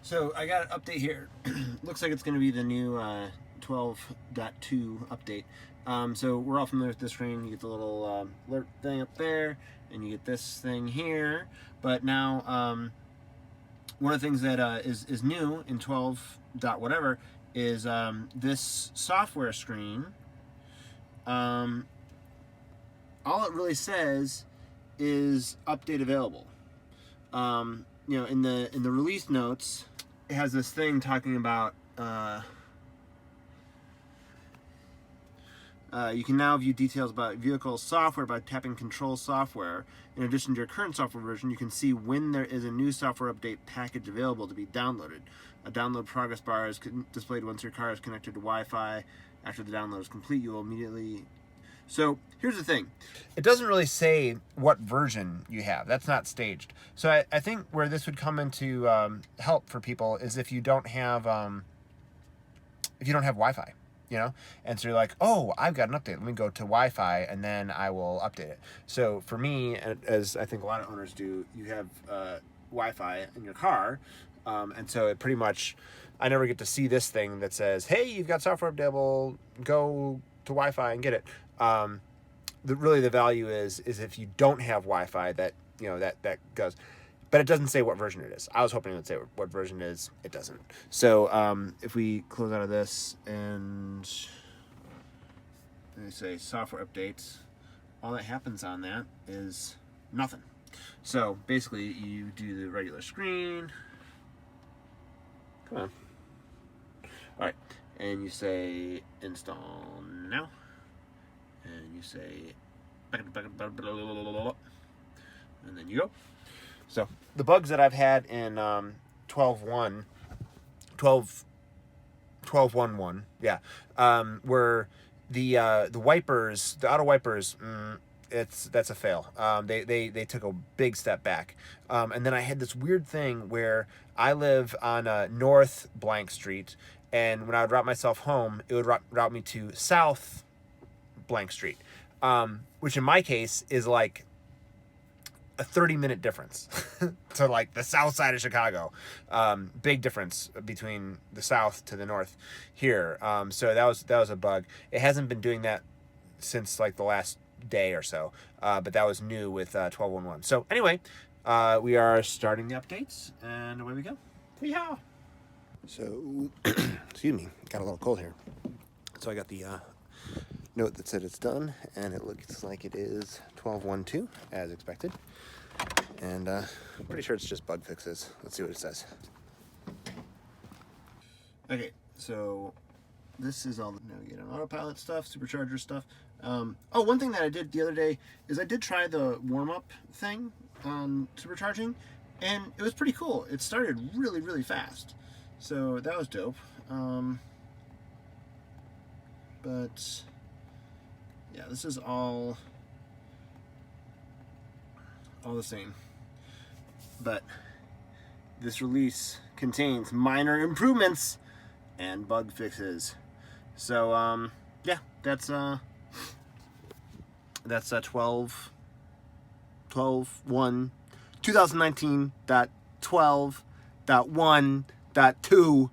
So I got an update here. Looks like it's going to be the new 12.2 update. So we're all familiar with this screen. You get the little alert thing up there, and you get this thing here. But now, one of the things that is new in 12 dot whatever is this software screen. All it really says is update available. In the release notes, it has this thing talking about you can now view details about vehicle software by tapping Control Software. In addition to your current software version, you can see when there is a new software update package available to be downloaded. A download progress bar is displayed once your car is connected to Wi-Fi. After the download is complete, you will immediately... So here's the thing. It doesn't really say what version you have. That's not staged. So I think where this would come into help for people is if you don't have Wi-Fi, and so you're like, oh, I've got an update. Let me go to Wi-Fi and then I will update it. So for me, as I think a lot of owners do, you have Wi-Fi in your car, and so it pretty much, I never get to see this thing that says, hey, you've got software updatable, go to Wi-Fi and get it. The value is if you don't have Wi-Fi, that goes, but it doesn't say what version it is. I was hoping it would say what version it is. It doesn't. So if we close out of this and they say software updates, all that happens on that is nothing. So basically, you do the regular screen. Come on. All right, and you say install now. And you say, and then you go. So the bugs that I've had in 12.1.1, were the wipers, the auto wipers. That's a fail. They took a big step back. And then I had this weird thing where I live on North Blank Street, and when I would route myself home, it would route me to South Blank Street, which in my case is like a 30-minute difference to like the south side of Chicago. Big difference between the south to the north here. So that was a bug. It hasn't been doing that since like the last day or so, but that was new with 12.1.1. So anyway, we are starting the updates, and away we go. Yeehaw! So, excuse me, got a little cold here. So I got the note that said it's done, and it looks like it is 12.1.2 as expected, and I'm pretty sure it's just bug fixes. Let's see what it says. Okay, so this is all the Navigate on Autopilot stuff, supercharger stuff. One thing that I did the other day is I did try the warm-up thing on supercharging, and it was pretty cool. It started really, really fast, so that was dope. But yeah, this is all the same. But this release contains minor improvements and bug fixes. So yeah, that's 12.1 2019.12.1.2,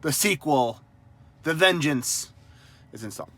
the sequel, The Vengeance, is installed.